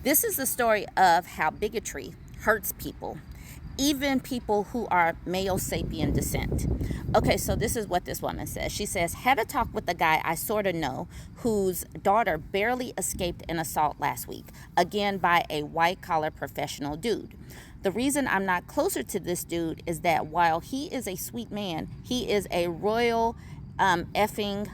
This is the story of how bigotry hurts people, even people who are male sapien descent. Okay, so this is what this woman says. She says, had a talk with a guy I sort of know whose daughter barely escaped an assault last week, again by a white-collar professional dude. The reason I'm not closer to this dude is that while he is a sweet man, he is a royal effing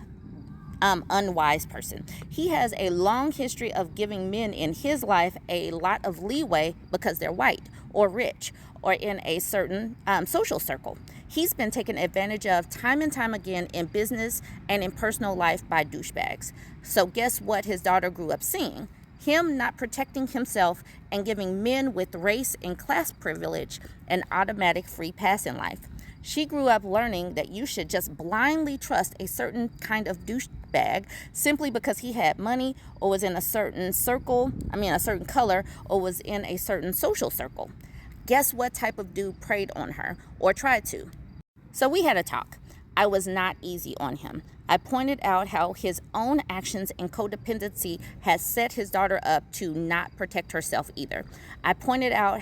unwise person. He has a long history of giving men in his life a lot of leeway because they're white or rich or in a certain social circle. He's been taken advantage of time and time again in business and in personal life by douchebags. So guess what his daughter grew up seeing? Him not protecting himself and giving men with race and class privilege an automatic free pass in life. She grew up learning that you should just blindly trust a certain kind of douchebag simply because he had money or was in a certain circle, a certain color, or was in a certain social circle. Guess what type of dude preyed on her or tried to? So we had a talk. I was not easy on him. I pointed out how his own actions and codependency has set his daughter up to not protect herself either. I pointed out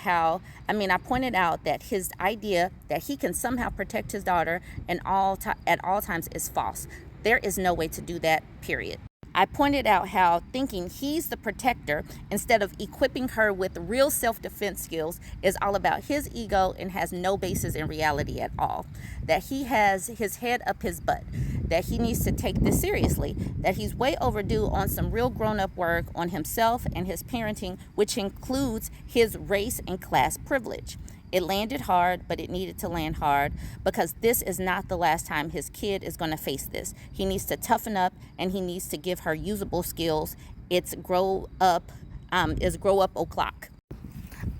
that his idea that he can somehow protect his daughter at all times is false. There is no way to do that, period. I pointed out how thinking he's the protector instead of equipping her with real self-defense skills is all about his ego and has no basis in reality at all. That he has his head up his butt. That he needs to take this seriously. That he's way overdue on some real grown-up work on himself and his parenting, which includes his race and class privilege. It landed hard, but it needed to land hard because this is not the last time his kid is going to face this. He needs to toughen up and he needs to give her usable skills. It's grow up o'clock.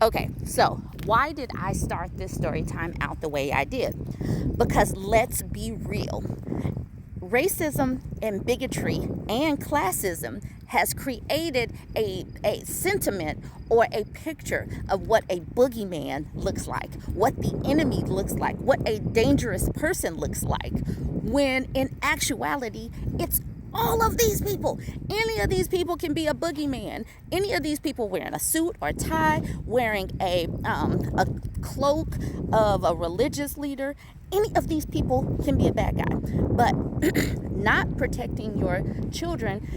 Okay, so why did I start this story time out the way I did? Because let's be real. Racism and bigotry and classism has created a sentiment or a picture of what a boogeyman looks like, what the enemy looks like, what a dangerous person looks like, when in actuality, it's all of these people. Any of these people can be a boogeyman. Any of these people wearing a suit or tie, wearing a cloak of a religious leader, any of these people can be a bad guy. But not protecting your children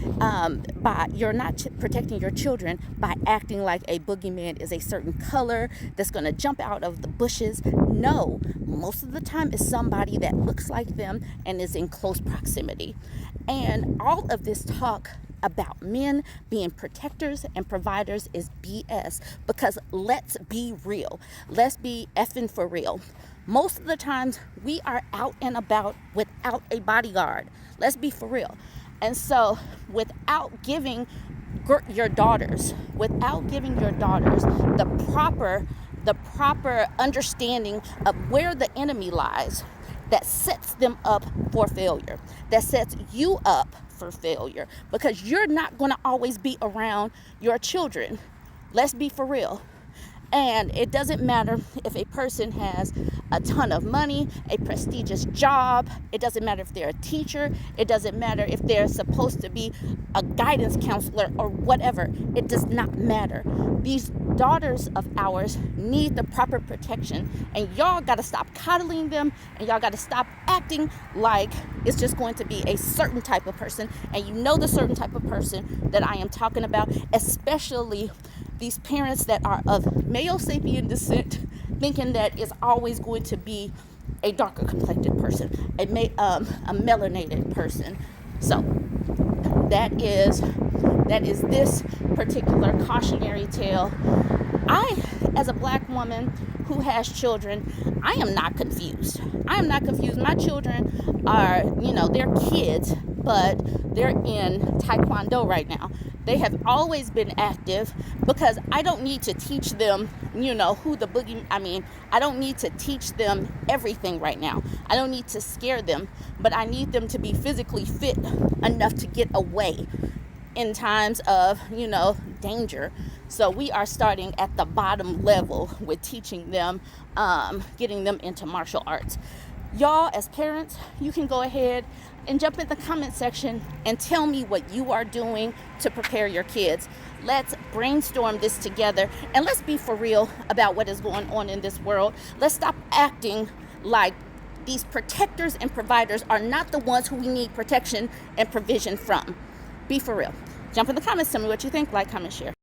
protecting your children by acting like a boogeyman is a certain color that's going to jump out of the bushes. No, most of the time it's somebody that looks like them and is in close proximity. And all of this talk about men being protectors and providers is BS, because let's be real. Let's be effing for real. Most of the times we are out and about without a bodyguard. Let's be for real. And so without giving your daughters the proper understanding of where the enemy lies, that sets them up for failure, that sets you up for failure, because you're not going to always be around your children. Let's be for real. And it doesn't matter if a person has a ton of money, a prestigious job. It doesn't matter if they're a teacher. It doesn't matter if they're supposed to be a guidance counselor or whatever. It does not matter. These daughters of ours need the proper protection. And y'all got to stop coddling them. And y'all got to stop acting like it's just going to be a certain type of person. And you know the certain type of person that I am talking about, especially these parents that are of male sapien descent, thinking that it's always going to be a darker complected person, a melanated person. So that is this particular cautionary tale. I, as a black woman who has children, I am not confused. My children are, they're kids, but they're in Taekwondo right now. They have always been active because I don't need to teach them, who the I don't need to teach them everything right now. I don't need to scare them, but I need them to be physically fit enough to get away in times of, danger. So we are starting at the bottom level with teaching them, getting them into martial arts. Y'all, as parents, you can go ahead and jump in the comment section and tell me what you are doing to prepare your kids. Let's brainstorm this together, and let's be for real about what is going on in this world. Let's stop acting like these protectors and providers are not the ones who we need protection and provision from. Be for real. Jump in the comments, tell me what you think, like, comment, share.